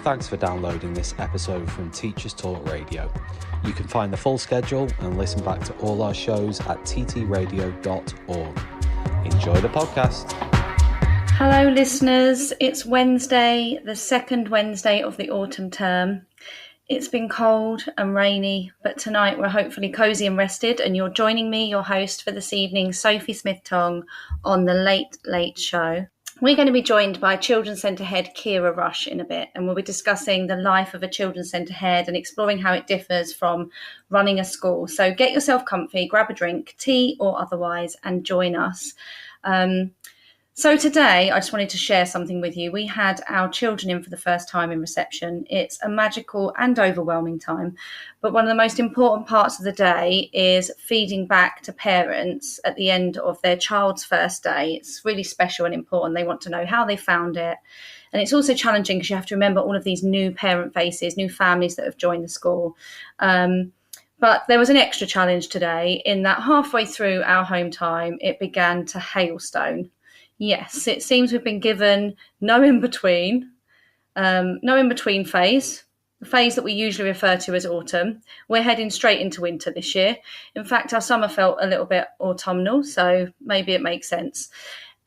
thanks for downloading this episode from Teachers Talk Radio. You can find the full schedule and listen back to all our shows at ttradio.org. Enjoy the podcast. Hello listeners, it's Wednesday, the second Wednesday of the autumn term. It's been cold and rainy, but tonight we're hopefully cosy and rested, and you're joining me, your host for this evening, Sophie Smith-Tong, on the Late Late Show. We're going to be joined by Children's Centre Head Kira Rush in a bit, and we'll be discussing the life of a Children's Centre Head and exploring how it differs from running a school. So get yourself comfy, grab a drink, tea or otherwise, and join us. So today, I just wanted to share something with you. We had our children in for the first time in reception. It's a magical and overwhelming time, but one of the most important parts of the day is feeding back to parents at the end of their child's first day. It's really special and important. They want to know how they found it. And it's also challenging because you have to remember all of these new parent faces, new families that have joined the school. But there was an extra challenge today in that halfway through our home time, it began to hailstone. Yes, it seems we've been given no in-between phase, the phase that we usually refer to as autumn. We're heading straight into winter this year. In fact, our summer felt a little bit autumnal, so maybe it makes sense.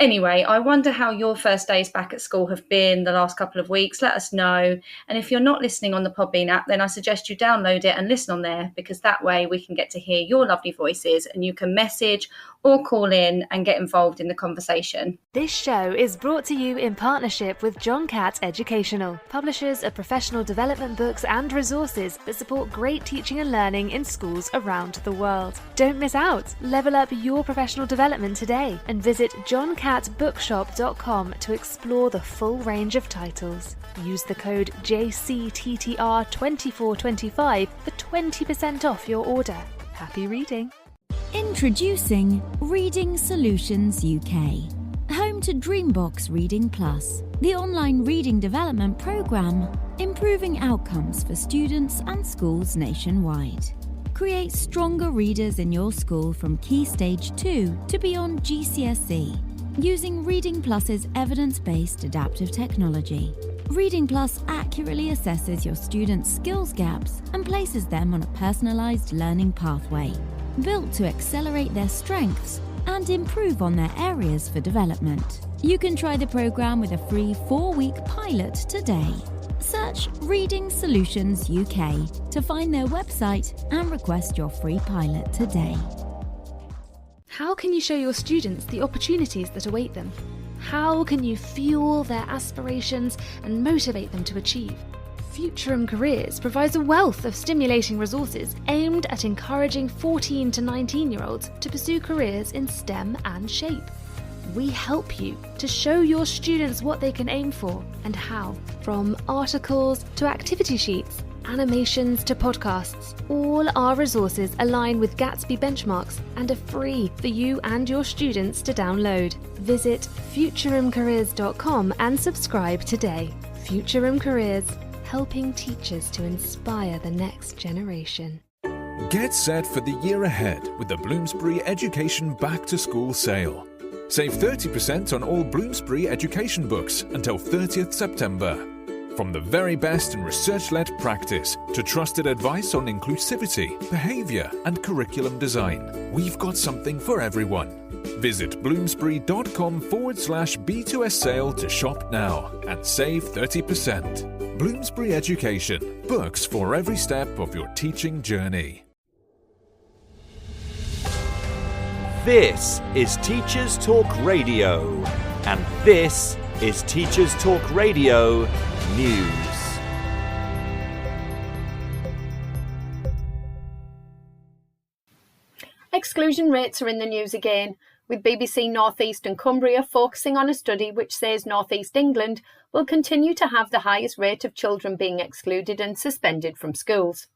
Anyway, I wonder how your first days back at school have been the last couple of weeks. Let us know. And if you're not listening on the Podbean app, then I suggest you download it and listen on there, because that way we can get to hear your lovely voices and you can message or call in and get involved in the conversation. This show is brought to you in partnership with John Catt Educational, publishers of professional development books and resources that support great teaching and learning in schools around the world. Don't miss out. Level up your professional development today and visit johncattbookshop.com to explore the full range of titles. Use the code JCTTR2425 for 20% off your order. Happy reading. Introducing Reading Solutions UK, home to Dreambox Reading Plus, the online reading development programme, improving outcomes for students and schools nationwide. Create stronger readers in your school from Key Stage 2 to beyond GCSE, using Reading Plus's evidence-based adaptive technology. Reading Plus accurately assesses your students' skills gaps and places them on a personalised learning pathway, built to accelerate their strengths and improve on their areas for development. You can try the programme with a free 4-week pilot today. Search Reading Solutions UK to find their website and request your free pilot today. How can you show your students the opportunities that await them? How can you fuel their aspirations and motivate them to achieve? Futurum Careers provides a wealth of stimulating resources aimed at encouraging 14 to 19-year-olds to pursue careers in STEM and SHAPE. We help you to show your students what they can aim for and how. From articles to activity sheets, animations to podcasts, all our resources align with Gatsby benchmarks and are free for you and your students to download. Visit futurumcareers.com and subscribe today. Futurum Careers, helping teachers to inspire the next generation. Get set for the year ahead with the Bloomsbury Education Back to School sale. Save 30% on all Bloomsbury education books until 30th September. From the very best in research-led practice to trusted advice on inclusivity, behaviour and curriculum design, we've got something for everyone. Visit bloomsbury.com/B2S sale to shop now and save 30%. Bloomsbury Education, books for every step of your teaching journey. This is Teachers Talk Radio, and this is Teachers Talk Radio News. Exclusion rates are in the news again, with BBC North East and Cumbria focusing on a study which says North East England will continue to have the highest rate of children being excluded and suspended from schools.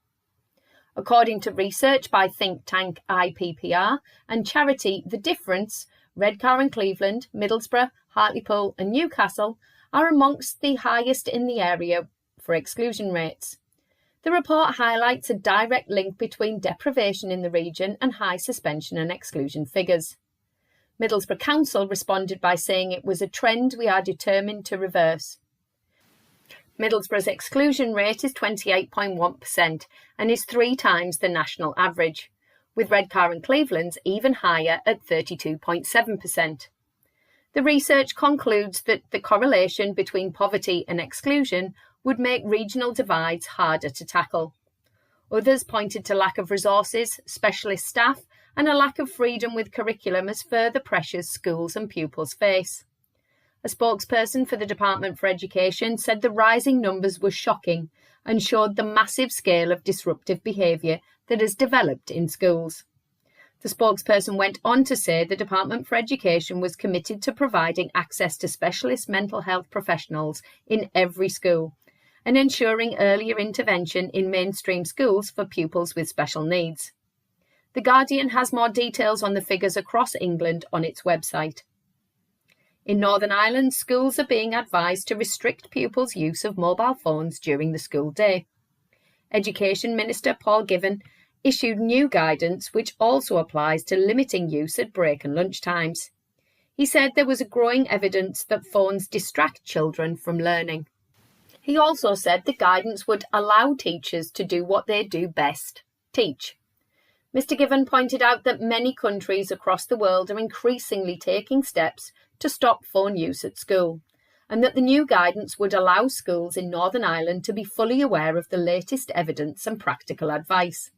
According to research by think tank IPPR and charity The Difference, Redcar and Cleveland, Middlesbrough, Hartlepool and Newcastle are amongst the highest in the area for exclusion rates. The report highlights a direct link between deprivation in the region and high suspension and exclusion figures. Middlesbrough Council responded by saying it was a trend we are determined to reverse. Middlesbrough's exclusion rate is 28.1% and is 3 times the national average, with Redcar and Cleveland's even higher at 32.7%. The research concludes that the correlation between poverty and exclusion would make regional divides harder to tackle. Others pointed to lack of resources, specialist staff, and a lack of freedom with curriculum as further pressures schools and pupils face. A spokesperson for the Department for Education said the rising numbers were shocking and showed the massive scale of disruptive behaviour that has developed in schools. The spokesperson went on to say the Department for Education was committed to providing access to specialist mental health professionals in every school and ensuring earlier intervention in mainstream schools for pupils with special needs. The Guardian has more details on the figures across England on its website. In Northern Ireland, schools are being advised to restrict pupils' use of mobile phones during the school day. Education Minister Paul Givan issued new guidance which also applies to limiting use at break and lunch times. He said there was a growing evidence that phones distract children from learning. He also said the guidance would allow teachers to do what they do best, teach. Mr. Givan pointed out that many countries across the world are increasingly taking steps to stop phone use at school, and that the new guidance would allow schools in Northern Ireland to be fully aware of the latest evidence and practical advice.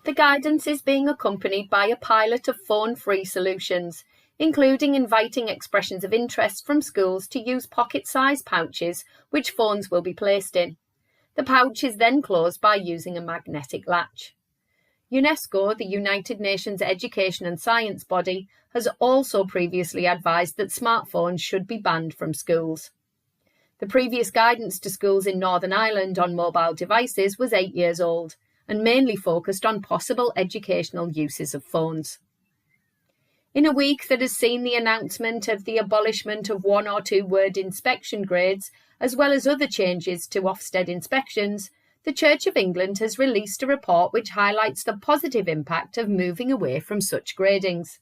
The guidance is being accompanied by a pilot of phone-free solutions, including inviting expressions of interest from schools to use pocket-sized pouches which phones will be placed in. The pouch is then closed by using a magnetic latch. UNESCO, the United Nations Education and Science body, has also previously advised that smartphones should be banned from schools. The previous guidance to schools in Northern Ireland on mobile devices was 8 years old and mainly focused on possible educational uses of phones. In a week that has seen the announcement of the abolishment of 1 or 2 word inspection grades, as well as other changes to Ofsted inspections, the Church of England has released a report which highlights the positive impact of moving away from such gradings.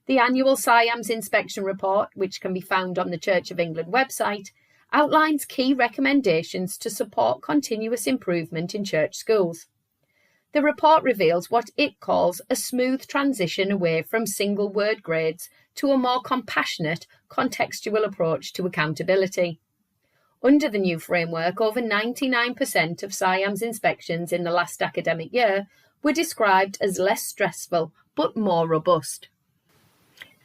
The annual SIAMS inspection report, which can be found on the Church of England website, outlines key recommendations to support continuous improvement in church schools. The report reveals what it calls a smooth transition away from single-word grades to a more compassionate, contextual approach to accountability. Under the new framework, over 99% of SIAMS inspections in the last academic year were described as less stressful but more robust.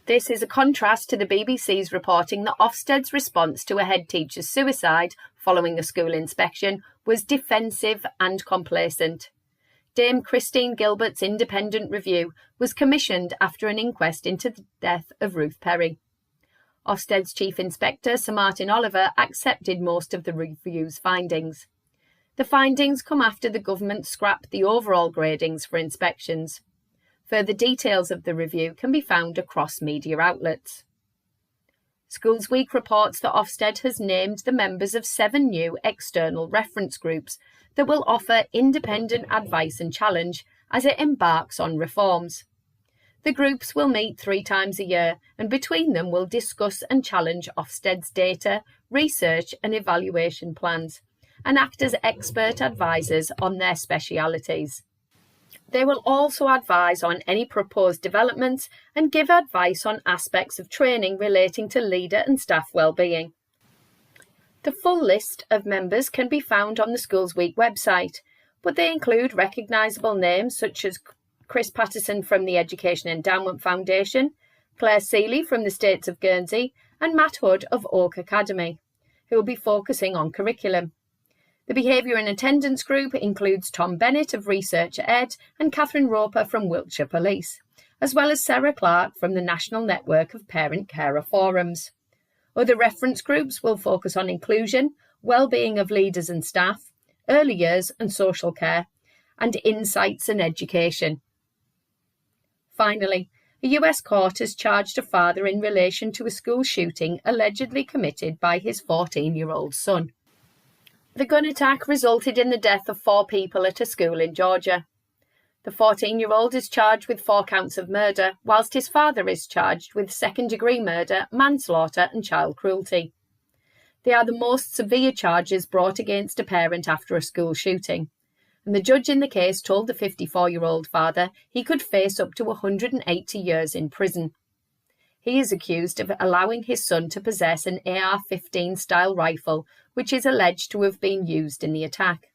This is a contrast to the BBC's reporting that Ofsted's response to a head teacher's suicide following a school inspection was defensive and complacent. Dame Christine Gilbert's independent review was commissioned after an inquest into the death of Ruth Perry. Ofsted's Chief Inspector, Sir Martin Oliver, accepted most of the review's findings. The findings come after the government scrapped the overall gradings for inspections. Further details of the review can be found across media outlets. Schools Week reports that Ofsted has named the members of 7 new external reference groups that will offer independent advice and challenge as it embarks on reforms. The groups will meet 3 times a year and between them will discuss and challenge Ofsted's data, research and evaluation plans and act as expert advisors on their specialities. They will also advise on any proposed developments and give advice on aspects of training relating to leader and staff well-being. The full list of members can be found on the Schools Week website, but they include recognisable names such as Chris Patterson from the Education Endowment Foundation, Claire Seeley from the States of Guernsey, and Matt Hood of Oak Academy, who will be focusing on curriculum. The Behaviour and Attendance Group includes Tom Bennett of Research Ed and Catherine Roper from Wiltshire Police, as well as Sarah Clark from the National Network of Parent Carer Forums. Other reference groups will focus on inclusion, well-being of leaders and staff, early years and social care, and insights and education. Finally, a US court has charged a father in relation to a school shooting allegedly committed by his 14-year-old son. The gun attack resulted in the death of 4 people at a school in Georgia. The 14-year-old is charged with 4 counts of murder, whilst his father is charged with second-degree murder, manslaughter and child cruelty. They are the most severe charges brought against a parent after a school shooting. And the judge in the case told the 54-year-old father he could face up to 180 years in prison. He is accused of allowing his son to possess an AR-15 style rifle, which is alleged to have been used in the attack.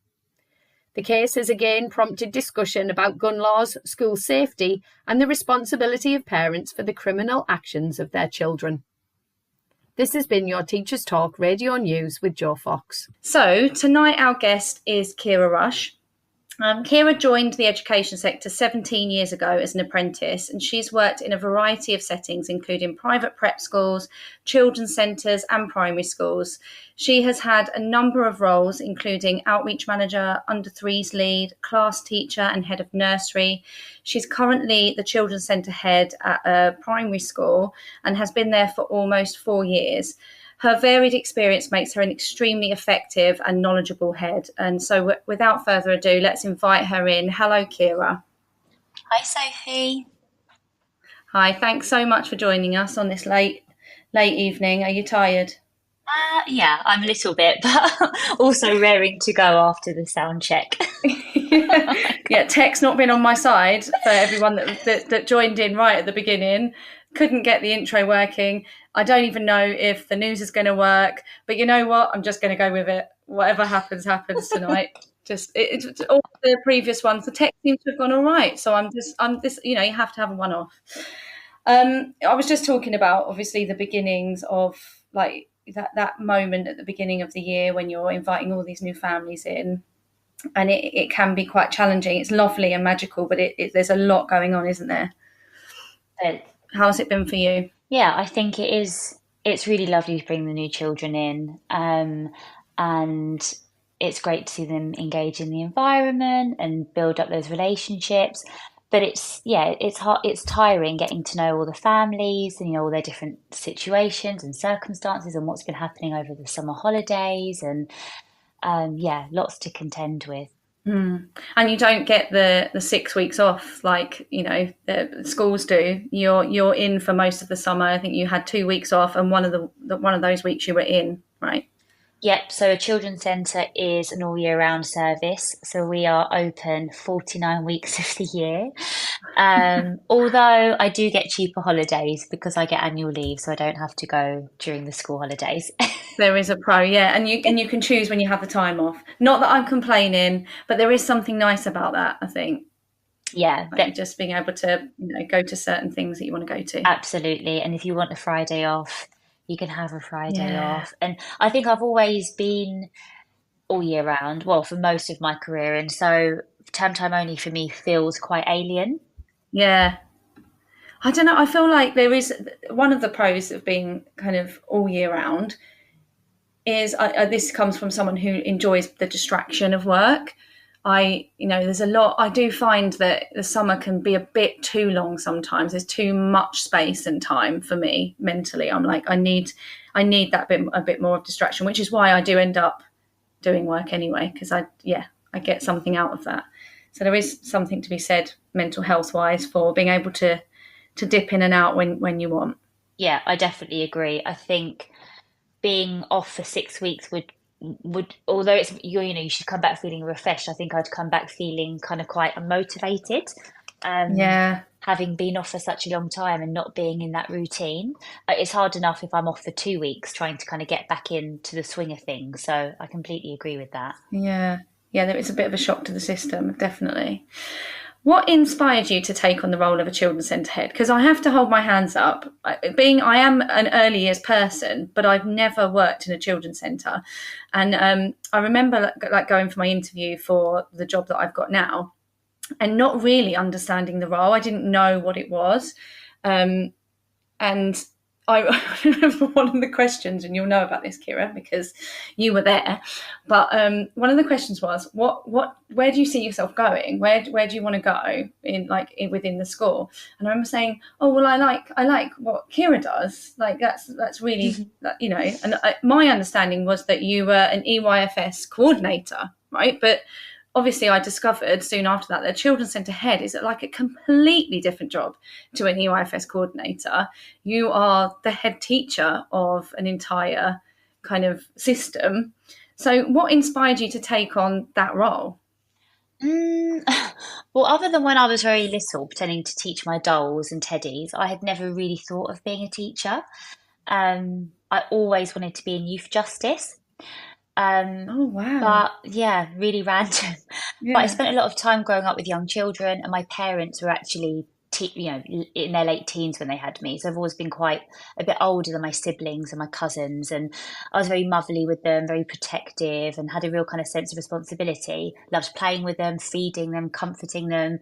The case has again prompted discussion about gun laws, school safety, and the responsibility of parents for the criminal actions of their children. This has been your Teachers Talk Radio News with Jo Fox. So tonight our guest is Kira Rush. Kira joined the education sector 17 years ago as an apprentice, and she's worked in a variety of settings, including private prep schools, children's centres and primary schools. She has had a number of roles, including outreach manager, under threes lead, class teacher and head of nursery. She's currently the children's centre head at a primary school and has been there for almost 4 years. Her varied experience makes her an extremely effective and knowledgeable head. And so without further ado, let's invite her in. Hello, Kira. Hi, Sophie. Hi, thanks so much for joining us on this late evening. Are you tired? Yeah, I'm a little bit, but also raring to go after the sound check. Yeah, tech's not been on my side for everyone that joined in right at the beginning. Couldn't get the intro working. I don't even know if the news is going to work, but you know what? I'm just going to go with it. Whatever happens tonight. It's all the previous ones. The tech seems to have gone all right. So I'm this. You have to have a one-off. I was just talking about obviously the beginnings of like that moment at the beginning of the year when you're inviting all these new families in, and it can be quite challenging. It's lovely and magical, but there's a lot going on, isn't there? How's it been for you? Yeah, I think it is. It's really lovely to bring the new children in, and it's great to see them engage in the environment and build up those relationships. But it's hard. It's tiring getting to know all the families and all their different situations and circumstances and what's been happening over the summer holidays, and lots to contend with. And you don't get the 6 weeks off like the schools do. You're in for most of the summer. I think you had 2 weeks off, and one of those weeks you were in, right? Yep. So a children's centre is an all year round service. So we are open 49 weeks of the year. Although I do get cheaper holidays because I get annual leave, so I don't have to go during the school holidays. There is a pro, yeah, and you can choose when you have the time off. Not that I'm complaining, but there is something nice about that, I think. Yeah, like just being able to go to certain things that you want to go to. Absolutely, and if you want a Friday off, you can have a Friday off. And I think I've always been all year round, well, for most of my career, and so term time only for me feels quite alien. Yeah. I don't know. I feel like there is one of the pros of being kind of all year round is this comes from someone who enjoys the distraction of work. There's a lot. I do find that the summer can be a bit too long sometimes. There's too much space and time for me mentally. I'm like, I need that a bit more of distraction, which is why I do end up doing work anyway, because I get something out of that. So there is something to be said mental health wise for being able to dip in and out when you want. Yeah, I definitely agree. I think being off for 6 weeks would although it's you should come back feeling refreshed, I think I'd come back feeling kind of quite unmotivated. Having been off for such a long time and not being in that routine, it's hard enough if I'm off for 2 weeks trying to kind of get back into the swing of things. So I completely agree with that. Yeah, there is a bit of a shock to the system, definitely. What inspired you to take on the role of a children's centre head? Because I have to hold my hands up. I am an early years person, but I've never worked in a children's centre. And I remember going for my interview for the job that I've got now and not really understanding the role. I didn't know what it was. And I remember one of the questions, and you'll know about this, Kira, because you were there. But one of the questions was, where do you see yourself going? Where do you want to go within the school? And I remember saying, oh well, I like what Kira does. Like that's really And my understanding was that you were an EYFS coordinator, right? But obviously, I discovered soon after that the children's centre head is like a completely different job to an EYFS coordinator. You are the head teacher of an entire kind of system. So what inspired you to take on that role? Well, other than when I was very little, pretending to teach my dolls and teddies, I had never really thought of being a teacher. I always wanted to be in youth justice. Oh, wow. But yeah, really random. But I Yeah. spent a lot of time growing up with young children, and my parents were actually, in their late teens when they had me. So I've always been quite a bit older than my siblings and my cousins, and I was very motherly with them, very protective, and had a real kind of sense of responsibility. Loved playing with them, feeding them, comforting them.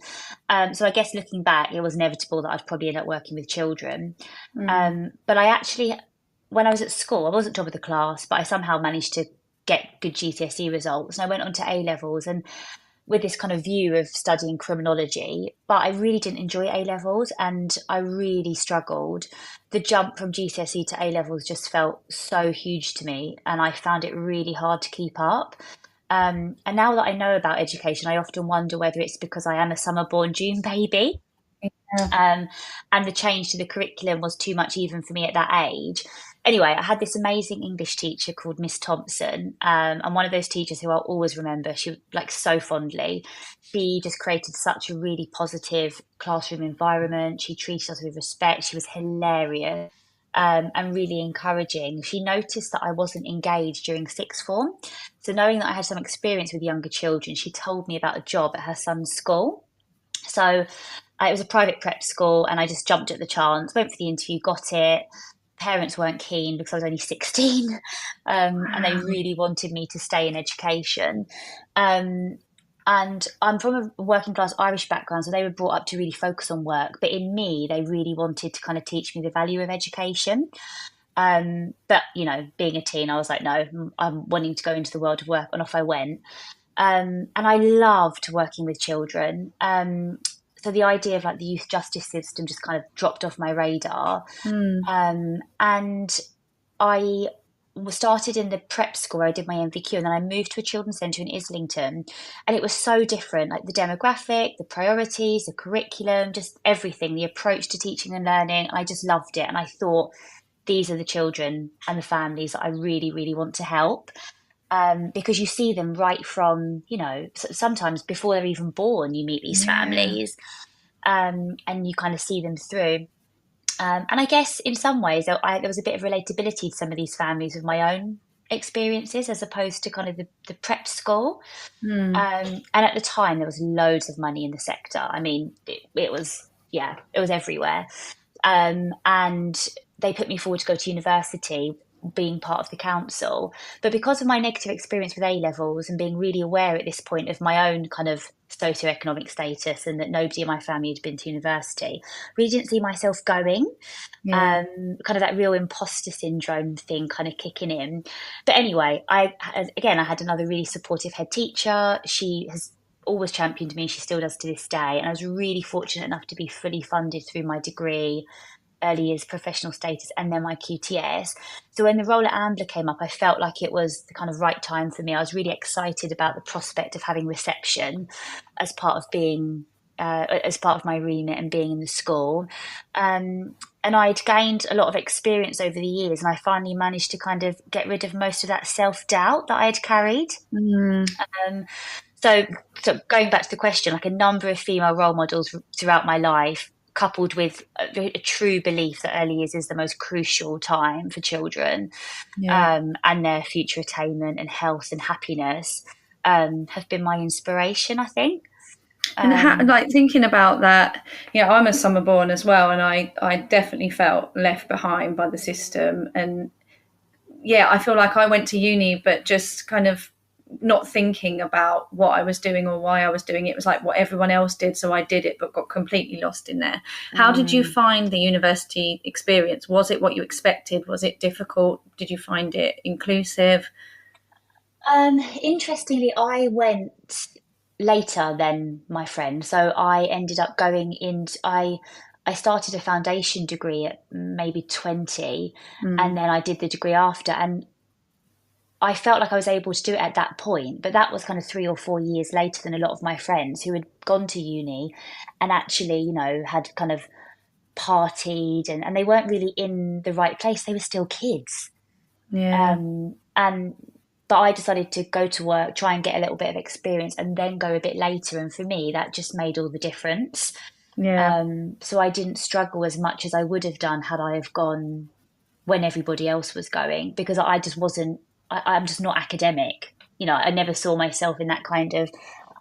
So I guess looking back, it was inevitable that I'd probably end up working with children. But I actually, when I was at school, I wasn't top of the class, but I somehow managed to get good GCSE results. And I went on to A levels, and with this kind of view of studying criminology, but I really didn't enjoy A levels, and I really struggled. The jump from GCSE to A levels just felt so huge to me, and I found it really hard to keep up. And now that I know about education, I often wonder whether it's because I am a summer born June baby. And the change to the curriculum was too much even for me at that age. Anyway, I had this amazing English teacher called Miss Thompson, and one of those teachers who I'll always remember. She like so fondly. She just created such a really positive classroom environment. She treated us with respect. She was hilarious. And really encouraging. She noticed that I wasn't engaged during sixth form. So knowing that I had some experience with younger children, she told me about a job at her son's school. So it was a private prep school, and I just jumped at the chance, went for the interview, got it. Parents weren't keen because I was only 16, and they really wanted me to stay in education. And I'm from a working class Irish background, so they were brought up to really focus on work. But in me, they really wanted to kind of teach me the value of education. But, being a teen, I was like, no, I'm wanting to go into the world of work, and off I went. And I loved working with children. So the idea of like the youth justice system just kind of dropped off my radar. And I started in the prep school where I did my MVQ, and then I moved to a children's centre in Islington, and it was so different, like the demographic, the priorities, the curriculum, just everything, the approach to teaching and learning. I just loved it, and I thought these are the children and the families that I really, really want to help. Because you see them right from, sometimes before they're even born, you meet these families, and you kind of see them through. And I guess in some ways, there was a bit of relatability to some of these families with my own experiences, as opposed to kind of the prep school. And at the time, there was loads of money in the sector. I mean, it was everywhere. And they put me forward to go to university, being part of the council. But because of my negative experience with A levels and being really aware at this point of my own kind of socioeconomic status, and that nobody in my family had been to university, really didn't see myself going. Kind of that real imposter syndrome thing kind of kicking in. But anyway, I had another really supportive head teacher. She has always championed me. She still does to this day. And I was really fortunate enough to be fully funded through my degree, early years professional status, and then my QTS. So when the role at Ambler came up, I felt like it was the kind of right time for me. I was really excited about the prospect of having reception as part of being, as part of my remit and being in the school. And I'd gained a lot of experience over the years, and I finally managed to kind of get rid of most of that self-doubt that I had carried. So going back to the question, like a number of female role models throughout my life, coupled with a true belief that early years is the most crucial time for children, and their future attainment and health and happiness, have been my inspiration, I think. And thinking about that, I'm a summer born as well, and I definitely felt left behind by the system. And I feel like I went to uni, but just kind of not thinking about what I was doing or why I was doing it. It was like what everyone else did, so I did it, but got completely lost in there. How did you find the university experience? Was it what you expected? Was it difficult? Did you find it inclusive? Interestingly, I went later than my friend, so I ended up going in. I started a foundation degree at maybe 20, and then I did the degree after, and I felt like I was able to do it at that point, but that was kind of 3 or 4 years later than a lot of my friends who had gone to uni and actually, had kind of partied, and they weren't really in the right place. They were still kids. Yeah. But I decided to go to work, try and get a little bit of experience, and then go a bit later. And for me, that just made all the difference. Yeah. So I didn't struggle as much as I would have done had I have gone when everybody else was going, because I just wasn't, I'm just not academic. I never saw myself in that kind of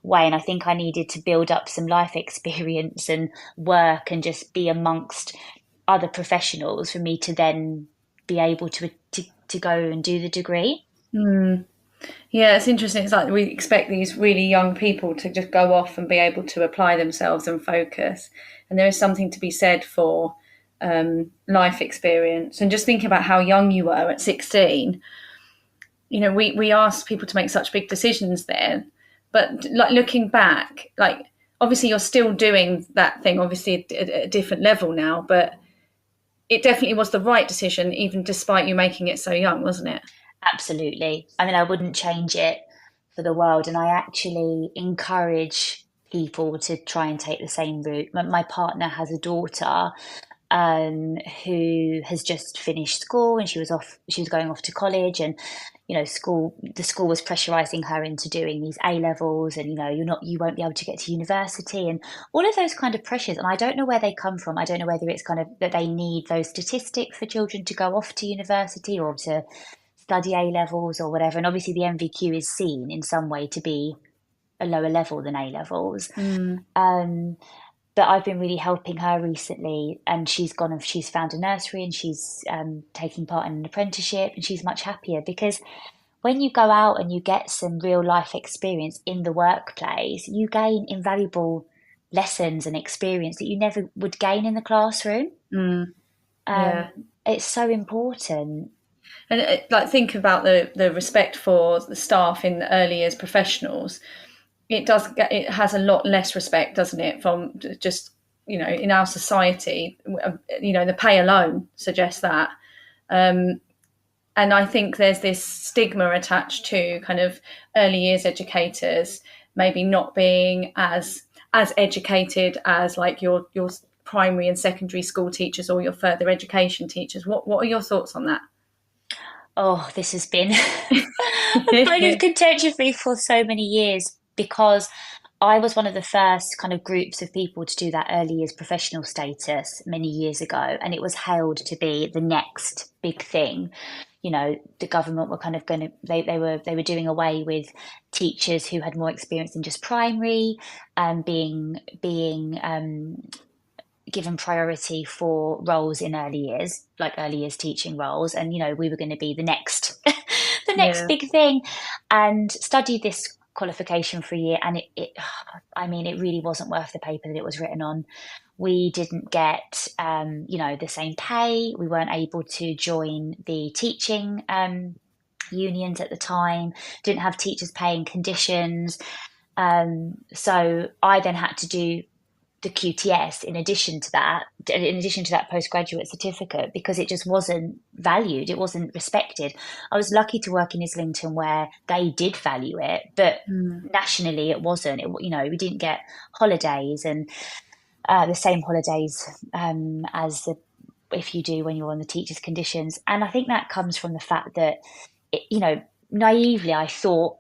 way. And I think I needed to build up some life experience and work and just be amongst other professionals for me to then be able to go and do the degree. Yeah, it's interesting. It's like we expect these really young people to just go off and be able to apply themselves and focus. And there is something to be said for life experience. And just think about how young you were at 16. We asked people to make such big decisions then. But like looking back, like obviously you're still doing that thing, obviously at a different level now, but it definitely was the right decision, even despite you making it so young, wasn't it? Absolutely. I mean, I wouldn't change it for the world. And I actually encourage people to try and take the same route. My partner has a daughter who has just finished school, and she was going off to college, and the school was pressurizing her into doing these A levels, and you won't be able to get to university, and all of those kind of pressures. And I don't know where they come from. I don't know whether it's kind of that they need those statistics for children to go off to university or to study A levels or whatever. And obviously the MVQ is seen in some way to be a lower level than A levels. But I've been really helping her recently, and she's found a nursery, and she's taking part in an apprenticeship, and she's much happier because when you go out and you get some real life experience in the workplace, you gain invaluable lessons and experience that you never would gain in the classroom. It's so important. And think about the respect for the staff in the early years professionals. It has a lot less respect, doesn't it, from just, in our society, the pay alone suggests that. And I think there's this stigma attached to kind of early years educators maybe not being as educated as like your primary and secondary school teachers or your further education teachers. What are your thoughts on that? Oh, this has been a point of contention for me for so many years, because I was one of the first kind of groups of people to do that early years professional status many years ago, and it was hailed to be the next big thing. The government were kind of going to they were doing away with teachers who had more experience than just primary, and being given priority for roles in early years, like early years teaching roles. And we were going to be the next big thing. And studied this qualification for a year, and it really wasn't worth the paper that it was written on. We didn't get the same pay. We weren't able to join the teaching unions at the time, didn't have teachers paying conditions. So I then had to do the QTS in addition to that postgraduate certificate, because it just wasn't valued, it wasn't respected. I was lucky to work in Islington where they did value it, but nationally it wasn't. We didn't get holidays, and the same holidays as if you do when you're on the teacher's conditions. And I think that comes from the fact that naively I thought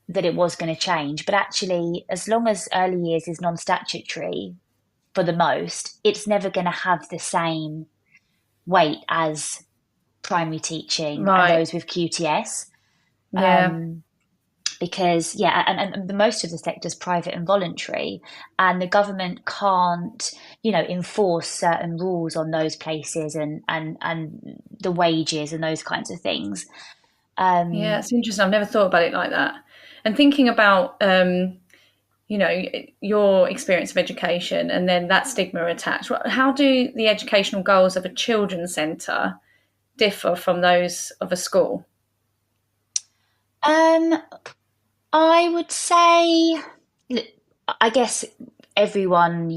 that it was going to change, but actually, as long as early years is non-statutory for the most, it's never going to have the same weight as primary teaching and those with QTS. Because and the most of the sector is private and voluntary, and the government can't enforce certain rules on those places and the wages and those kinds of things. It's interesting. I've never thought about it like that. And thinking about, your experience of education and then that stigma attached, how do the educational goals of a children's centre differ from those of a school? I would say, I guess everyone,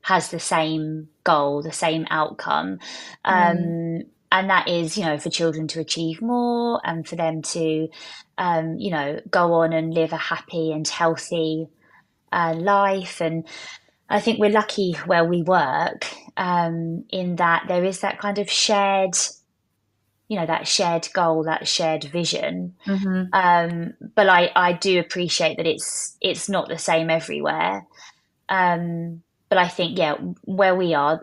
has the same goal, the same outcome. And that is, for children to achieve more and for them to, go on and live a happy and healthy life. And I think we're lucky where we work in that there is that kind of shared that shared goal, that shared vision. Mm-hmm. But I do appreciate that it's not the same everywhere. But I think, where we are,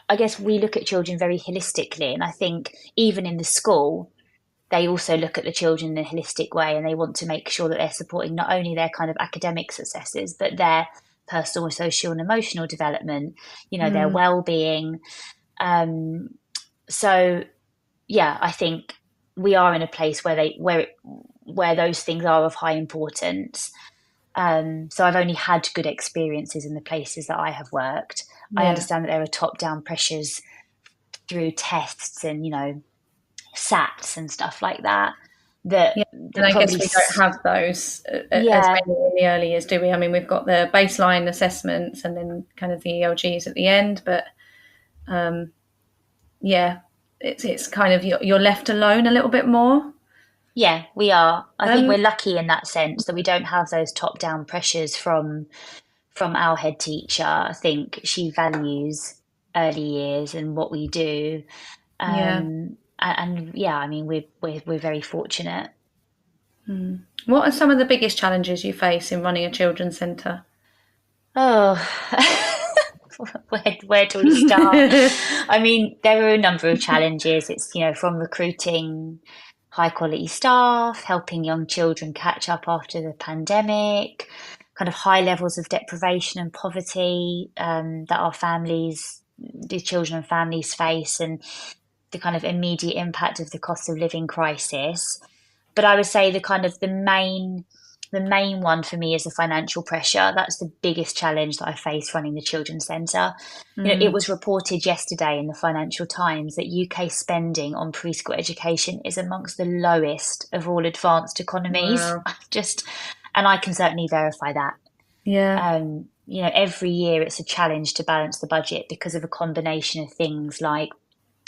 I guess we look at children very holistically, and I think even in the school, they also look at the children in a holistic way, and they want to make sure that they're supporting not only their kind of academic successes, but their personal, social, and emotional development, their well-being. So, I think we are in a place where those things are of high importance. So I've only had good experiences in the places that I have worked. I understand that there are top-down pressures through tests and, SATs and stuff like that. And I guess we don't have those as many in the early years, do we? I mean, we've got the baseline assessments and then kind of the ELGs at the end, but it's kind of you're left alone a little bit more. Yeah, we are. I think we're lucky in that sense that we don't have those top-down pressures from our head teacher. I think she values early years and what we do. I mean, we're very fortunate. What are some of the biggest challenges you face in running a children's centre? Oh, where do we start? I mean, there are a number of challenges. It's, from recruiting high quality staff, helping young children catch up after the pandemic, kind of high levels of deprivation and poverty that the children and families face, and the kind of immediate impact of the cost of living crisis. But I would say the main one for me is the financial pressure. That's the biggest challenge that I face running the children's centre. It was reported yesterday in the Financial Times that UK spending on preschool education is amongst the lowest of all advanced economies. Wow. And I can certainly verify that. Yeah. Every year it's a challenge to balance the budget because of a combination of things like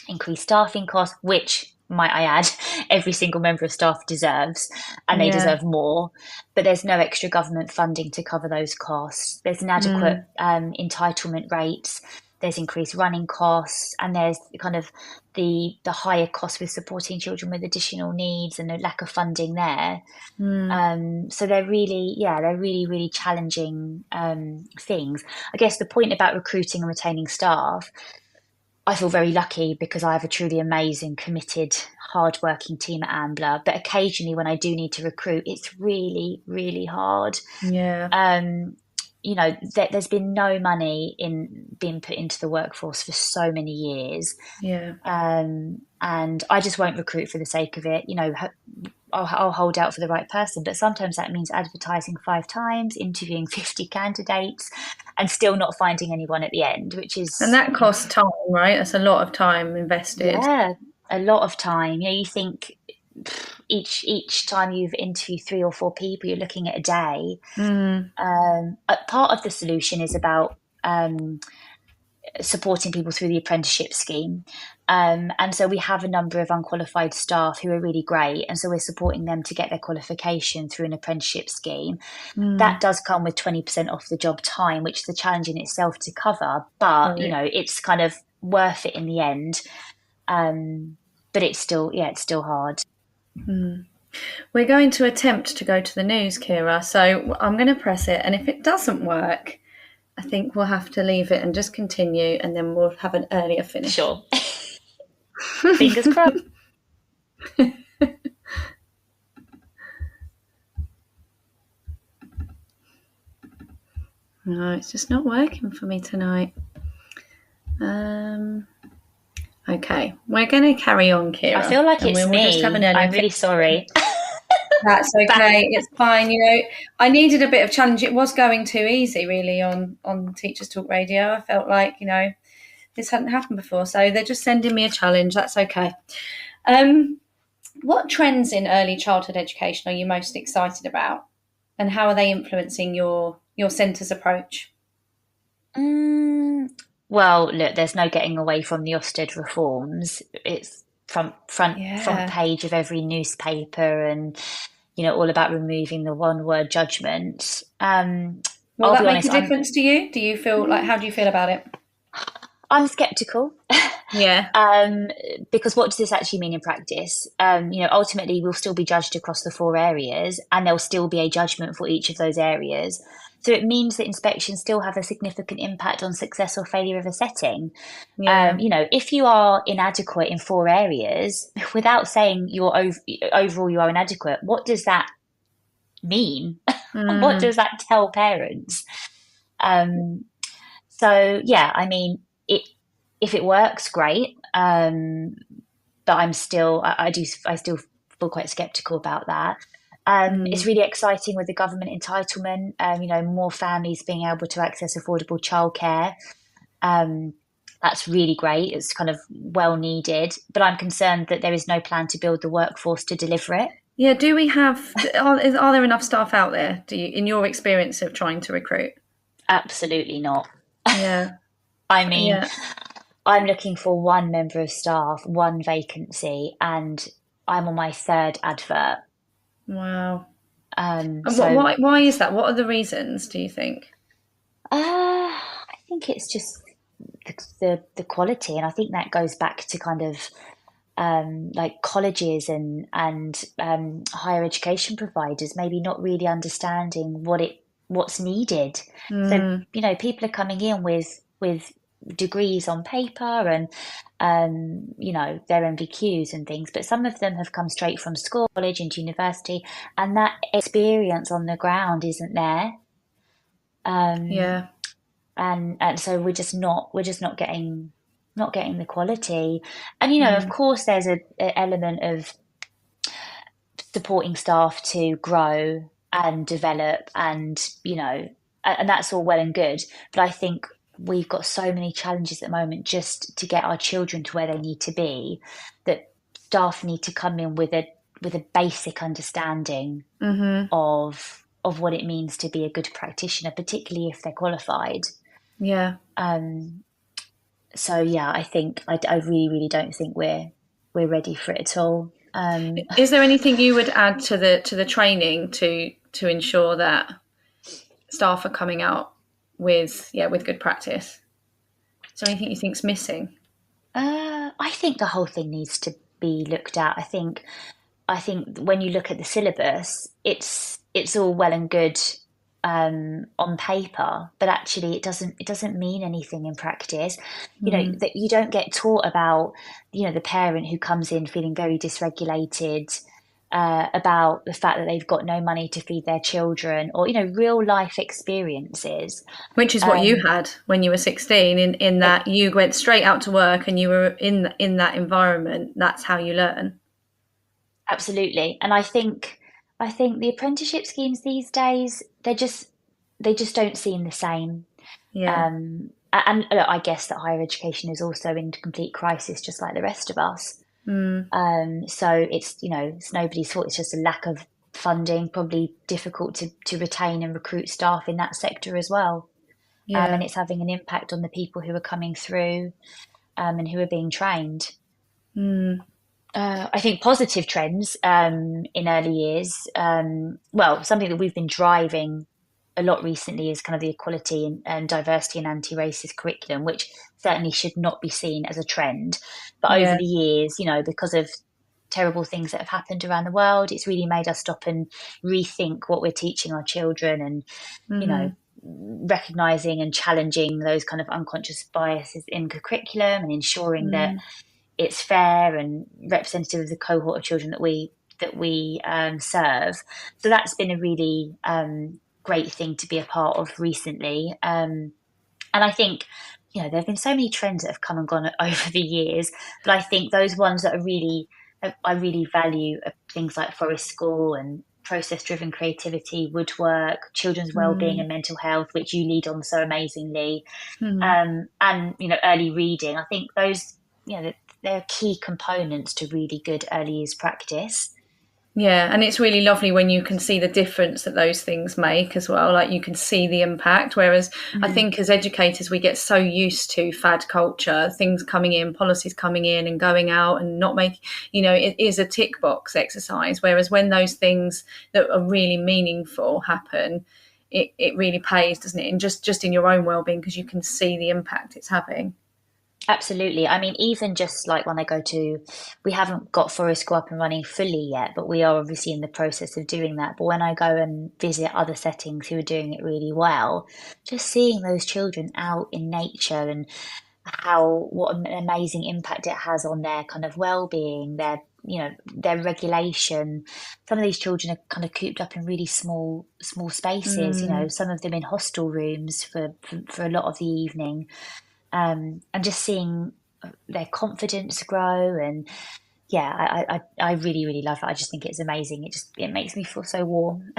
increased staffing costs, which, might I add, every single member of staff deserves, and they deserve more. But there's no extra government funding to cover those costs. There's inadequate entitlement rates. There's increased running costs, and there's kind of the higher costs with supporting children with additional needs and a lack of funding there. So they're really, really challenging things. I guess the point about recruiting and retaining staff, I feel very lucky because I have a truly amazing, committed, hard-working team at Ambler. But occasionally when I do need to recruit, it's really, really hard. Yeah. There's been no money in being put into the workforce for so many years. Yeah. And I just won't recruit for the sake of it. I'll hold out for the right person, but sometimes that means advertising 5 times, interviewing 50 candidates, and still not finding anyone at the end, and that costs time, right? That's a lot of time invested. Yeah, a lot of time. You think each time you've interviewed 3 or 4 people, you're looking at a day. Part of the solution is about supporting people through the apprenticeship scheme. And so we have a number of unqualified staff who are really great. And so we're supporting them to get their qualification through an apprenticeship scheme. That does come with 20% off the job time, which is a challenge in itself to cover. But, it's kind of worth it in the end. But it's still hard. We're going to attempt to go to the news, Kira. So I'm going to press it. And if it doesn't work, I think we'll have to leave it and just continue, and then we'll have an earlier finish. Sure. Fingers crossed. No, it's just not working for me tonight. Okay, we're going to carry on, Kira. I feel like it's me. Just have an I'm really sorry. That's okay. It's fine. I needed a bit of challenge. It was going too easy, really, on Teachers Talk Radio. I felt like, this hadn't happened before. So they're just sending me a challenge. That's okay. What trends in early childhood education are you most excited about? And how are they influencing your centre's approach? Well, look, there's no getting away from the Ofsted reforms. It's front page of every newspaper, and all about removing the one-word judgment. Will that make a difference to you? Do you feel how do you feel about it? I'm sceptical. Yeah. Because what does this actually mean in practice? Ultimately, we'll still be judged across the 4 areas, and there'll still be a judgment for each of those areas. So it means that inspections still have a significant impact on success or failure of a setting. Yeah. If you are inadequate in 4 areas, without saying overall you are inadequate, what does that mean? What does that tell parents? So yeah, I mean, if it works, great. But I still feel quite skeptical about that. It's really exciting with the government entitlement. More families being able to access affordable childcare. That's really great. It's kind of well needed. But I'm concerned that there is no plan to build the workforce to deliver it. Yeah. Do we have? Are there enough staff out there? In your experience of trying to recruit? Absolutely not. Yeah. I mean, Yeah. I'm looking for 1 member of staff, 1 vacancy, and I'm on my 3rd advert. Wow. So Why is that? What are the reasons, do you think? I think it's just the quality, and I think that goes back to kind of like colleges and higher education providers maybe not really understanding what's needed. So people are coming in with degrees on paper and their MVQs and things, but some of them have come straight from school, college into university, and that experience on the ground isn't there. Yeah. And so we're just not getting the quality. And of course there's an element of supporting staff to grow and develop, and and that's all well and good, but I think we've got so many challenges at the moment just to get our children to where they need to be, that staff need to come in with a basic understanding of what it means to be a good practitioner, particularly if they're qualified. Yeah. So yeah, I think I really, really don't think we're ready for it at all. Is there anything you would add to the training to ensure that staff are coming out with good practice? Is there anything you think's missing? I think the whole thing needs to be looked at. I think when you look at the syllabus, it's all well and good on paper, but actually it doesn't mean anything in practice. That you don't get taught about the parent who comes in feeling very dysregulated, about the fact that they've got no money to feed their children, or real life experiences, which is what you had when you were 16, in that you went straight out to work and you were in that environment. That's how you learn. Absolutely. And I think the apprenticeship schemes these days, they just don't seem the same. Yeah. And look, I guess that higher education is also in complete crisis, just like the rest of us. So it's nobody's fault. It's just a lack of funding, probably difficult to retain and recruit staff in that sector as well. Yeah. And it's having an impact on the people who are coming through and who are being trained. I think positive trends in early years, something that we've been driving a lot recently is kind of the equality and diversity and anti-racist curriculum, which certainly should not be seen as a trend. But over the years, because of terrible things that have happened around the world, it's really made us stop and rethink what we're teaching our children, and recognising and challenging those kind of unconscious biases in the curriculum, and ensuring that it's fair and representative of the cohort of children that we serve. So that's been a really great thing to be a part of recently. And I think, there have been so many trends that have come and gone over the years, but I think those ones that I really value are things like forest school and process-driven creativity, woodwork, children's well-being and mental health, which you lead on so amazingly, and early reading. I think those, they're key components to really good early years practice. Yeah, and it's really lovely when you can see the difference that those things make as well. Like, you can see the impact. Whereas I think as educators, we get so used to fad culture, things coming in, policies coming in and going out and not making, it is a tick box exercise. Whereas when those things that are really meaningful happen, it really pays, doesn't it? And just in your own well-being, because you can see the impact it's having. Absolutely. I mean, even just like when I go to, we haven't got Forest School up and running fully yet, but we are obviously in the process of doing that. But when I go and visit other settings who are doing it really well, just seeing those children out in nature and how what an amazing impact it has on their kind of well-being, their regulation. Some of these children are kind of cooped up in really small spaces, some of them in hostel rooms for a lot of the evening. And just seeing their confidence grow. And yeah, I really, really love it. I just think it's amazing. It makes me feel so warm.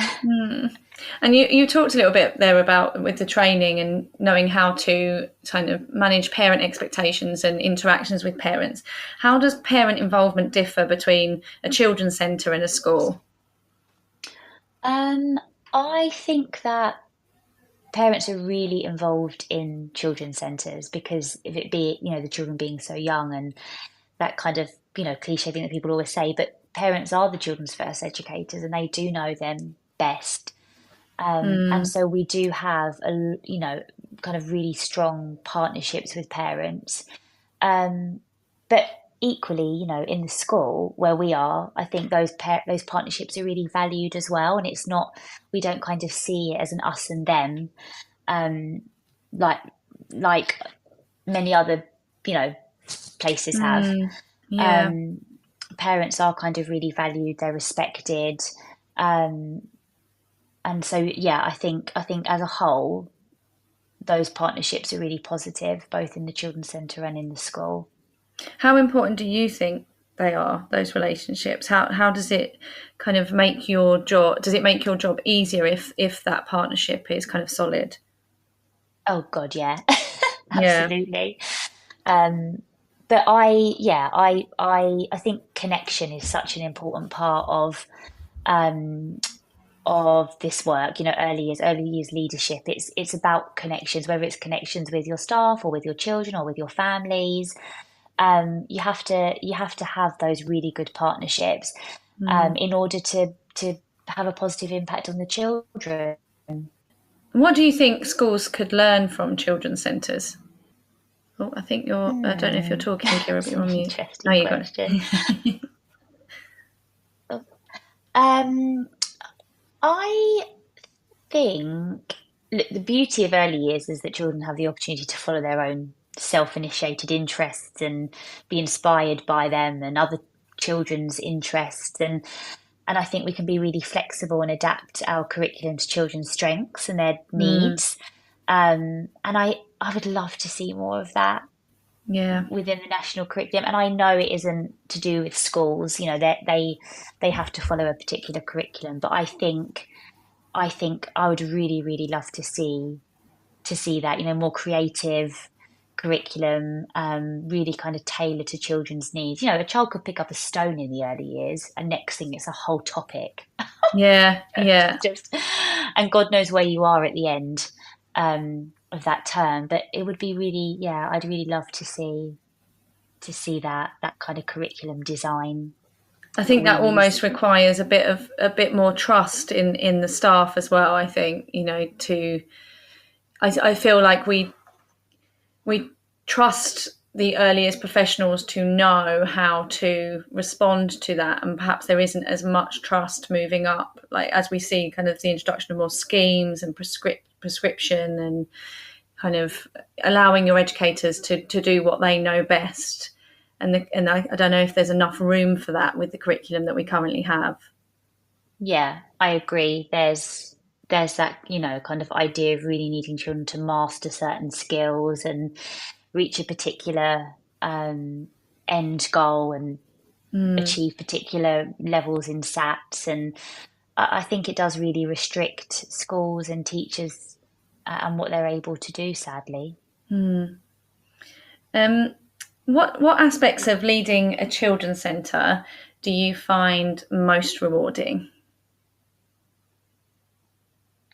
And you talked a little bit there about with the training and knowing how to kind of manage parent expectations and interactions with parents. How does parent involvement differ between a children's centre and a school? I think that parents are really involved in children's centres because if it be, the children being so young and that kind of, cliche thing that people always say, but parents are the children's first educators and they do know them best. And so we do have, kind of really strong partnerships with parents. But equally, in the school where we are, I think those partnerships are really valued as well. And it's not, we don't kind of see it as an us and them, like many other, places have. Yeah. Parents are kind of really valued, they're respected. And so, yeah, I think as a whole, those partnerships are really positive, both in the children's centre and in the school. How important do you think they are, those relationships? How does it kind of make your job? Does it make your job easier if that partnership is kind of solid? Oh God, yeah, Yeah. absolutely. But I think connection is such an important part of this work. Early years leadership. It's about connections, whether it's connections with your staff or with your children or with your families. You have to have those really good partnerships in order to have a positive impact on the children. What do you think schools could learn from children's centres? Oh, I think you're. I don't know if you're talking, Kira, but you're on mute. Interesting question. I think the beauty of early years is that children have the opportunity to follow their own self-initiated interests and be inspired by them and other children's interests. And I think we can be really flexible and adapt our curriculum to children's strengths and their needs. And I would love to see more of that. Yeah. Within the national curriculum. And I know it isn't to do with schools, they have to follow a particular curriculum, but I think I would really, really love to see that, more creative curriculum, really kind of tailored to children's needs. A child could pick up a stone in the early years and next thing it's a whole topic. Yeah. And God knows where you are at the end of that term, but it would be really, I'd really love to see that kind of curriculum design. I think that almost requires a bit more trust in the staff as well. I think I feel like we trust the earliest professionals to know how to respond to that, and perhaps there isn't as much trust moving up, like as we see kind of the introduction of more schemes and prescription and kind of allowing your educators to do what they know best. And I don't know if there's enough room for that with the curriculum that we currently have. Yeah, I agree. There's that, kind of idea of really needing children to master certain skills and reach a particular end goal and achieve particular levels in SATs. And I think it does really restrict schools and teachers and what they're able to do, sadly. What aspects of leading a children's centre do you find most rewarding?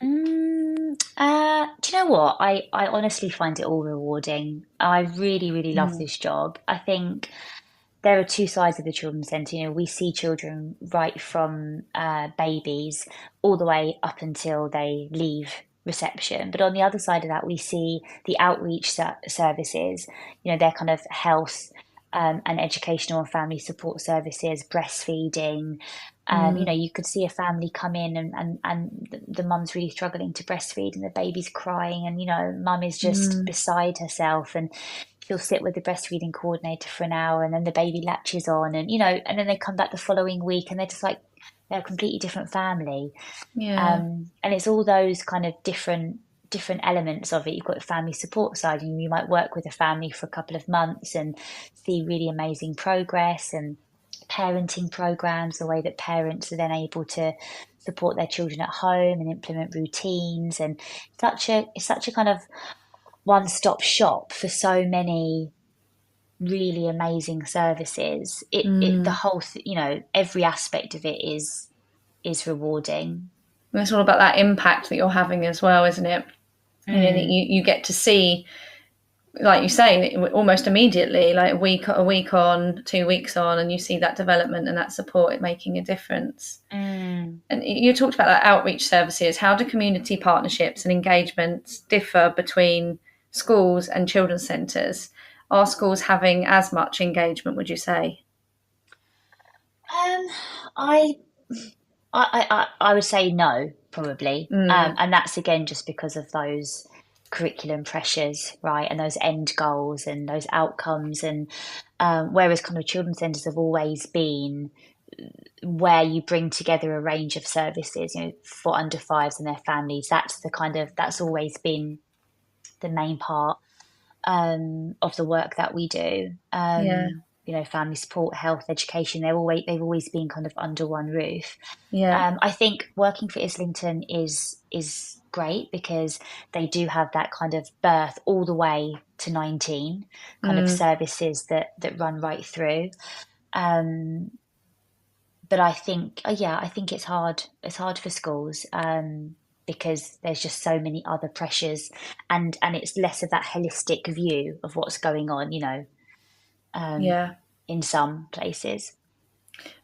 Do you know what? I honestly find it all rewarding. I really, really love this job. I think there are two sides of the children's centre. We see children right from babies all the way up until they leave reception. But on the other side of that, we see the outreach services, they're kind of health and educational and family support services, breastfeeding. You could see a family come in and the mum's really struggling to breastfeed and the baby's crying and, mum is just beside herself, and she'll sit with the breastfeeding coordinator for an hour, and then the baby latches on and then they come back the following week and they're just like, they're a completely different family. And it's all those kind of different elements of it. You've got the family support side, and you might work with a family for a couple of months and see really amazing progress, and parenting programs, the way that parents are then able to support their children at home and implement routines, and it's such a kind of one-stop shop for so many really amazing services. The whole every aspect of it is rewarding. And it's all about that impact that you're having as well, isn't it? That you get to see, like you say, almost immediately, like a week on, 2 weeks on, and you see that development and that support making a difference. And you talked about that outreach services. How do community partnerships and engagements differ between schools and children's centres? Are schools having as much engagement, would you say? I would say no, probably. And that's again just because of those curriculum pressures, right, and those end goals and those outcomes. And whereas kind of children's centres have always been where you bring together a range of services, for under fives and their families. That's always been the main part of the work that we do. Family support, health, education, they've always been kind of under one roof. I think working for Islington is great because they do have that kind of birth all the way to 19 kind of services that run right through. But I think it's hard for schools because there's just so many other pressures, and it's less of that holistic view of what's going on, in some places.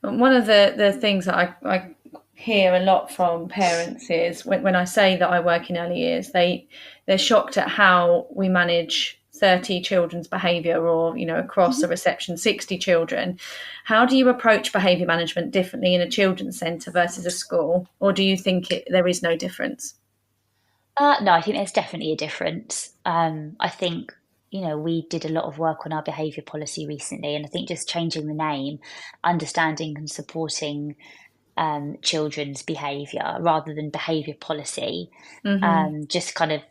One of the things that I hear a lot from parents is when I say that I work in early years, they're shocked at how we manage 30 children's behaviour, or across a reception 60 children. How do you approach behaviour management differently in a children's centre versus a school, or do you think there is no difference? No, I think there's definitely a difference. I think we did a lot of work on our behaviour policy recently, and I think just changing the name, understanding and supporting children's behaviour rather than behaviour policy, just kind of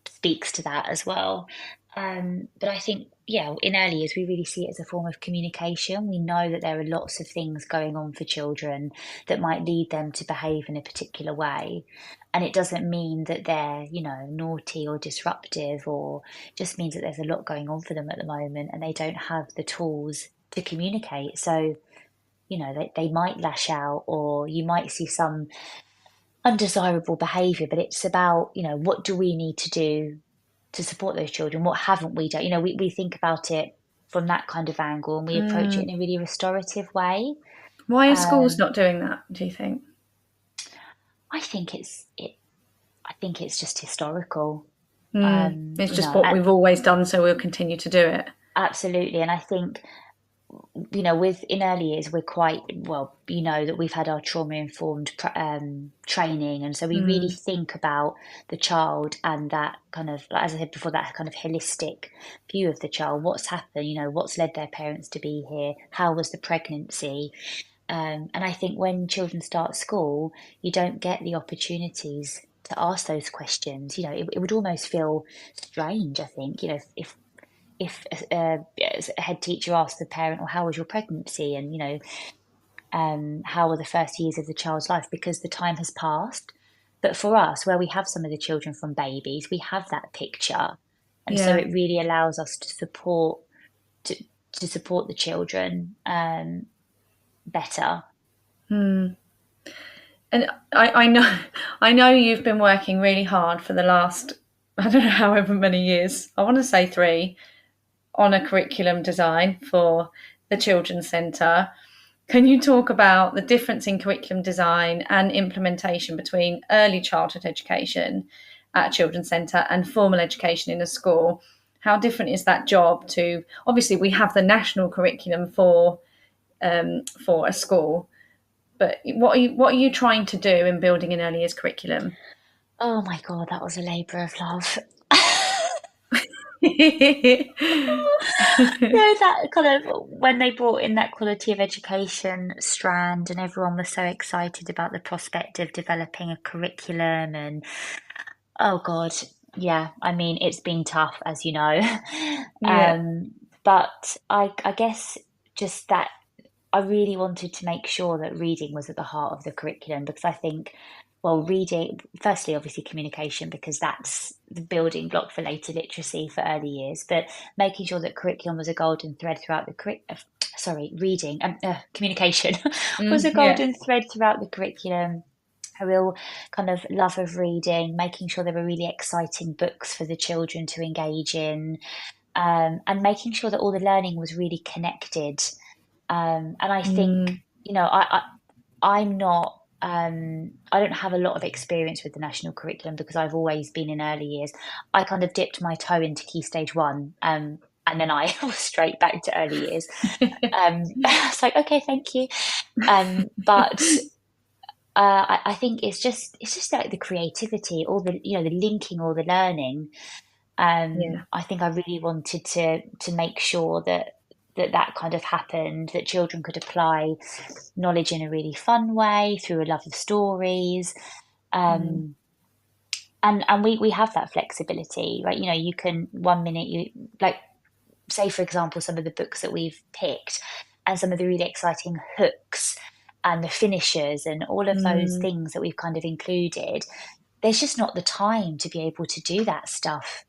speaks to that as well. But I think, in early years, we really see it as a form of communication. We know that there are lots of things going on for children that might lead them to behave in a particular way. And it doesn't mean that they're, naughty or disruptive, or just means that there's a lot going on for them at the moment and they don't have the tools to communicate. So, they might lash out, or you might see some undesirable behaviour, but it's about, what do we need to do to support those children? What haven't we done? We think about it from that kind of angle, and we approach it in a really restorative way. Why are schools not doing that, do you think? I think it's just historical. It's just what we've always done, so we'll continue to do it. Absolutely. And I think, in early years, we're quite, that we've had our trauma-informed training. And so we really think about the child and that kind of, as I said before, that kind of holistic view of the child. What's happened, what's led their parents to be here? How was the pregnancy? And I think when children start school, you don't get the opportunities to ask those questions. It would almost feel strange, I think, if a head teacher asked the parent, "Well, how was your pregnancy?" and how were the first years of the child's life, because the time has passed. But for us, where we have some of the children from babies, we have that picture, and so it really allows us to support the children better. And I know you've been working really hard for the last, I don't know, however many years, I want to say 3, on a curriculum design for the Children's Centre. Can you talk about the difference in curriculum design and implementation between early childhood education at a children's centre and formal education in a school. How different is that job to, obviously we have the national curriculum for a school, but what are you trying to do in building an early years curriculum? Oh my God, that was a labour of love. That kind of when they brought in that quality of education strand, and everyone was so excited about the prospect of developing a curriculum, and oh God, yeah, I mean, it's been tough, as you know. Yeah. But I guess just that I really wanted to make sure that reading was at the heart of the curriculum, because I think, well, reading, firstly, obviously communication, because that's the building block for later literacy for early years, but making sure that curriculum was a golden thread throughout the reading, communication was a Yeah. golden thread throughout the curriculum. A real kind of love of reading, making sure there were really exciting books for the children to engage in, and making sure that all the learning was really connected. And I think, I'm not, I don't have a lot of experience with the national curriculum because I've always been in early years. I kind of dipped my toe into Key Stage 1, and then I was straight back to early years. It's like, okay, thank you. But I think it's just like the creativity, all the the linking, all the learning. Yeah. I think I really wanted to make sure that kind of happened, that children could apply knowledge in a really fun way through a love of stories. And we have that flexibility, right? You can, one minute you like, say for example, some of the books that we've picked and some of the really exciting hooks and the finishers and all of those things that we've kind of included, there's just not the time to be able to do that stuff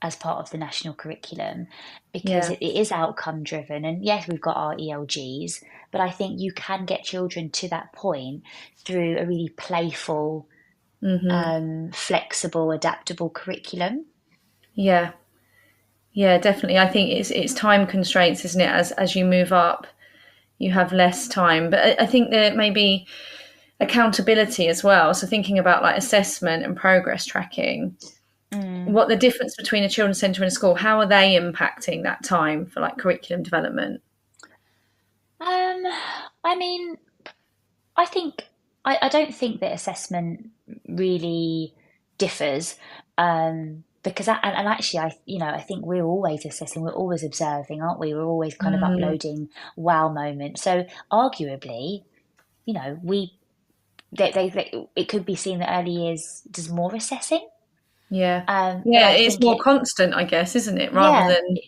as part of the national curriculum, because Yeah. it is outcome driven. And yes, we've got our ELGs, but I think you can get children to that point through a really playful, flexible, adaptable curriculum. Yeah. Yeah, definitely. I think it's time constraints, isn't it? As you move up, you have less time. But I think there may be accountability as well. So thinking about like assessment and progress tracking, what the difference between a children's centre and a school, how are they impacting that time for like curriculum development? I mean, I think I don't think that assessment really differs, because and actually I think we're always assessing, we're always observing, aren't we? We're always kind of uploading wow moments. So arguably, we it could be seen that early years does more assessing. Yeah. But I It's think more constant, I guess, isn't it? Rather than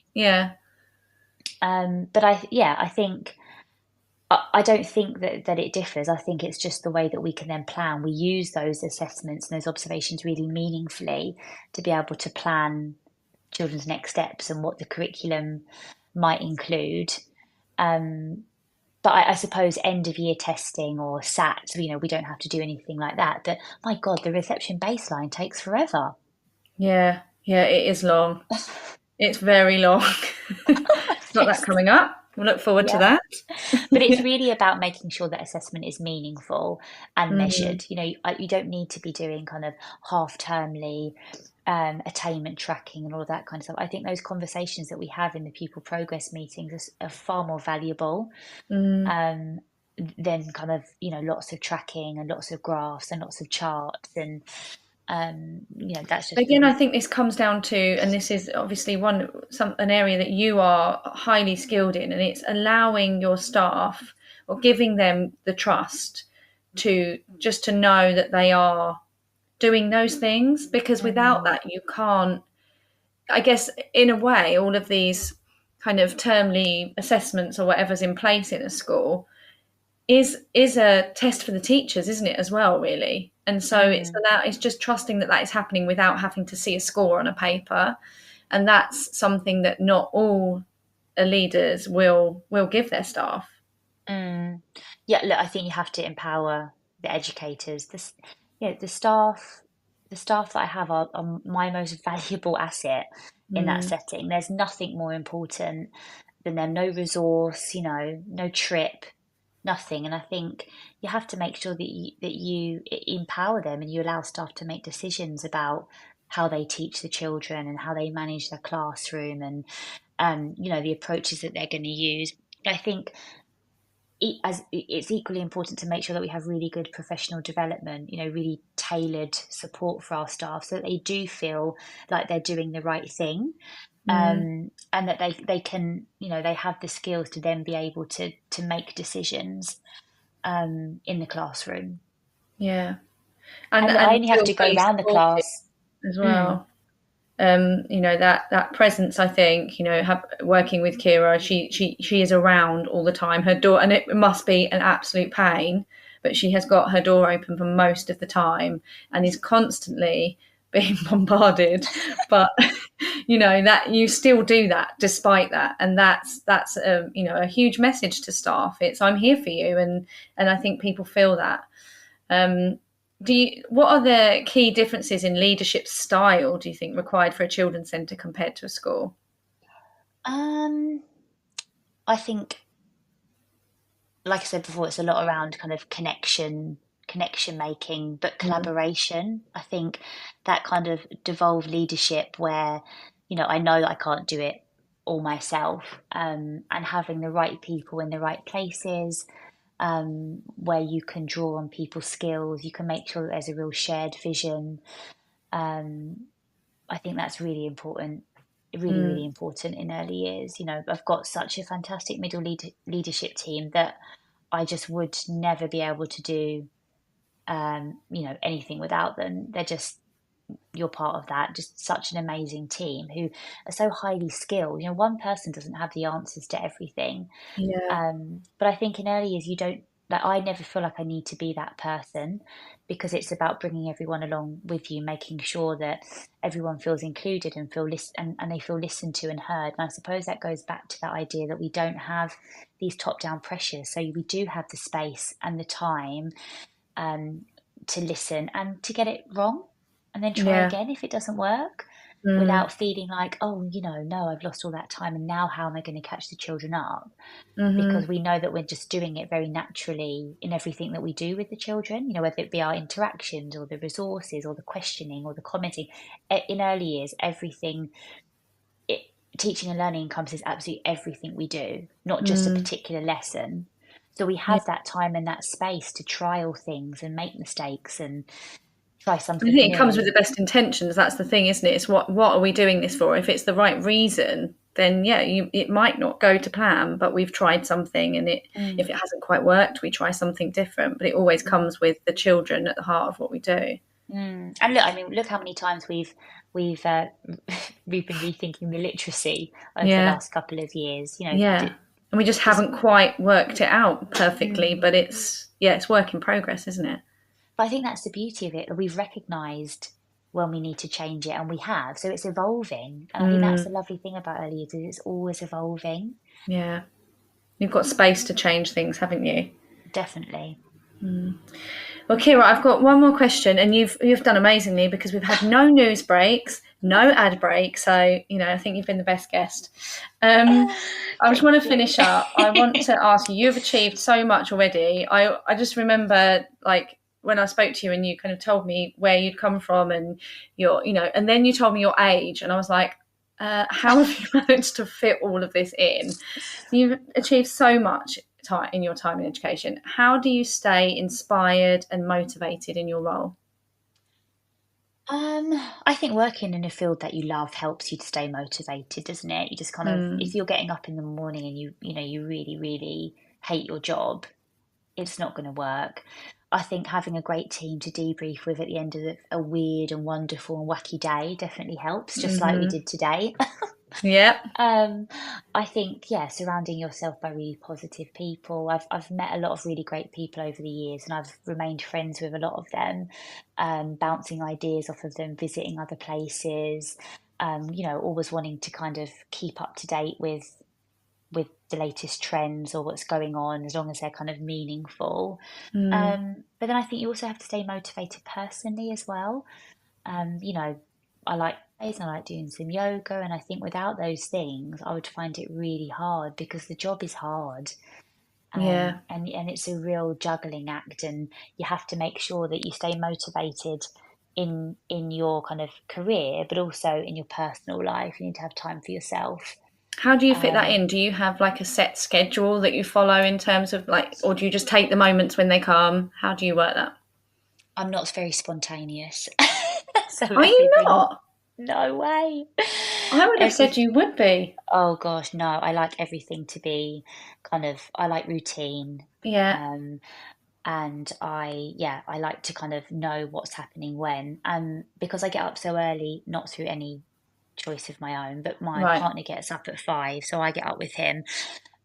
but I think I don't think that it differs. I think it's just the way that we can then plan. We use those assessments and those observations really meaningfully to be able to plan children's next steps and what the curriculum might include. But I suppose end of year testing or SAT, we don't have to do anything like that. But my God, the reception baseline takes forever. Yeah, it is long. It's very long. Got that coming up. We'll look forward to that. But it's really about making sure that assessment is meaningful and measured. You don't need to be doing kind of half-termly attainment tracking and all of that kind of stuff. I think those conversations that we have in the pupil progress meetings are far more valuable than kind of, lots of tracking and lots of graphs and lots of charts and that's just again, I think this comes down to, and this is obviously an area that you are highly skilled in, and it's allowing your staff or giving them the trust to know that they are doing those things, because without that you can't, I guess, in a way, all of these kind of termly assessments or whatever's in place in a school is a test for the teachers, isn't it, as well, really? And so it's just trusting that is happening without having to see a score on a paper. And that's something that not all leaders will give their staff. Yeah, look, I think you have to empower the educators. The staff that I have are my most valuable asset in that setting. There's nothing more important than them. No resource, no trip, nothing. And I think you have to make sure that you empower them and you allow staff to make decisions about how they teach the children and how they manage their classroom and the approaches that they're going to use. I think as it's equally important to make sure that we have really good professional development, really tailored support for our staff so that they do feel like they're doing the right thing, and that they can, they have the skills to then be able to make decisions in the classroom. Yeah. And I only have feel to go fully around the supported class as well. That presence, I think, working with Kira, she is around all the time. Her door, and it must be an absolute pain, but she has got her door open for most of the time and is constantly being bombarded. But that you still do that despite that, and that's a huge message to staff. It's I'm here for you, and I think people feel that. What are the key differences in leadership style, do you think, required for a children's centre compared to a school? I think, like I said before, it's a lot around kind of connection making, but collaboration. I think that kind of devolved leadership where, I know that I can't do it all myself, and having the right people in the right places, where you can draw on people's skills, you can make sure that there's a real shared vision. I think that's really important, really, really important in early years. I've got such a fantastic middle leadership team that I just would never be able to do, anything without them. You're part of that, just such an amazing team who are so highly skilled. One person doesn't have the answers to everything. Yeah. But I think in early years, you don't, like, I never feel like I need to be that person, because it's about bringing everyone along with you, making sure that everyone feels included and and they feel listened to and heard. And I suppose that goes back to that idea that we don't have these top-down pressures, so we do have the space and the time to listen and to get it wrong and then try again if it doesn't work, without feeling like, oh, no, I've lost all that time and now how am I going to catch the children up? Because we know that we're just doing it very naturally in everything that we do with the children, whether it be our interactions or the resources or the questioning or the commenting. In early years, teaching and learning encompasses absolutely everything we do, not just a particular lesson. So we have that time and that space to trial things and make mistakes and try something I think new. it comes with the best intentions. That's the thing, isn't it? It's what are we doing this for? If it's the right reason, then it might not go to plan, but we've tried something, and if it hasn't quite worked, we try something different. But it always comes with the children at the heart of what we do. And look how many times we've been rethinking the literacy over the last couple of years. And we just haven't quite worked it out perfectly, but it's work in progress, isn't it? But I think that's the beauty of it. We've recognised when we need to change it, and we have. So it's evolving. And I think that's the lovely thing about early years, is it's always evolving. Yeah. You've got space to change things, haven't you? Definitely. Well, Kira, I've got one more question, and you've done amazingly, because we've had no news breaks, no ad break. So, I think you've been the best guest. I just want to finish up. I want to ask you, you've achieved so much already. I just remember, like, when I spoke to you and you kind of told me where you'd come from and and then you told me your age, and I was like, how have you managed to fit all of this in? You've achieved so much in your time in education. How do you stay inspired and motivated in your role? I think working in a field that you love helps you to stay motivated, doesn't it? You just kind of, if you're getting up in the morning and you really, really hate your job, it's not going to work. I think having a great team to debrief with at the end of a weird and wonderful and wacky day definitely helps, just like we did today. Yeah. I think, surrounding yourself by really positive people. I've met a lot of really great people over the years, and I've remained friends with a lot of them, bouncing ideas off of them, visiting other places, always wanting to kind of keep up to date with the latest trends or what's going on, as long as they're kind of meaningful. But then I think you also have to stay motivated personally as well. I like and I like doing some yoga, and I think without those things I would find it really hard, because the job is hard. And it's a real juggling act, and you have to make sure that you stay motivated in your kind of career, but also in your personal life. You need to have time for yourself. How do you fit that in? Do you have like a set schedule that you follow in terms of like, or do you just take the moments when they come? How do you work that? I'm not very spontaneous. Are you not? No way. I would have said you would be. Oh gosh, no. I like everything to be I like routine. Yeah. And I like to kind of know what's happening when. Because I get up so early, not through any choice of my own, but my partner gets up at 5, so I get up with him,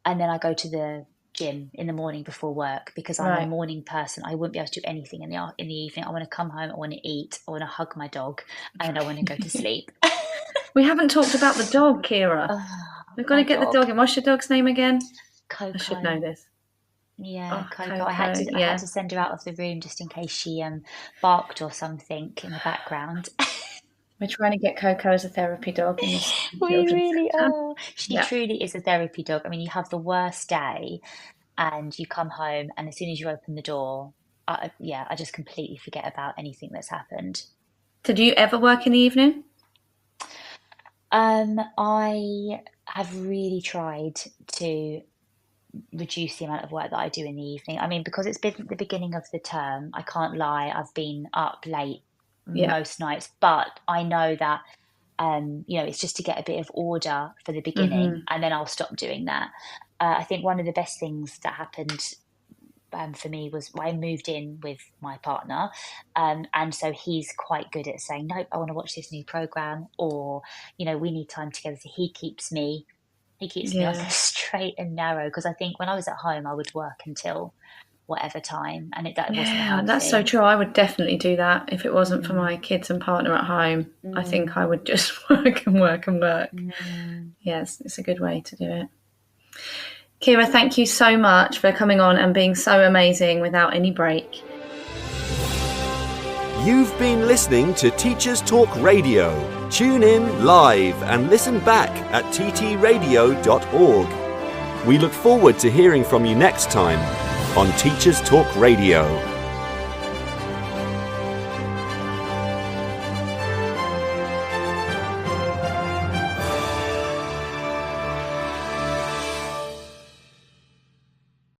and then I go to the gym in the morning before work, because I'm a morning person. I wouldn't be able to do anything in the evening. I want to come home, I want to eat, I want to hug my dog, and I want to go to sleep. We haven't talked about the dog, Kira. We've got to get the dog in. What's your dog's name again? Coco. I should know this. Yeah, Coco. I had to send her out of the room just in case she barked or something in the background. We're trying to get Coco as a therapy dog. In this we really are. She truly is a therapy dog. I mean, you have the worst day and you come home, and as soon as you open the door, I just completely forget about anything that's happened. Did you ever work in the evening? I have really tried to reduce the amount of work that I do in the evening. I mean, because it's been the beginning of the term, I can't lie, I've been up late most nights, but I know that it's just to get a bit of order for the beginning, and then I'll stop doing that. I think one of the best things that happened for me was I moved in with my partner, and so he's quite good at saying, nope, I want to watch this new program, or we need time together. So he keeps me on the straight and narrow, because I think when I was at home I would work until whatever time, and that wasn't healthy. That's so true. I would definitely do that if it wasn't for my kids and partner at home. I think I would just work and work and work. Yes, it's a good way to do it. Kira, thank you so much for coming on and being so amazing without any break. You've been listening to Teachers Talk Radio. Tune in live and listen back at ttradio.org. We look forward to hearing from you next time on Teachers Talk Radio.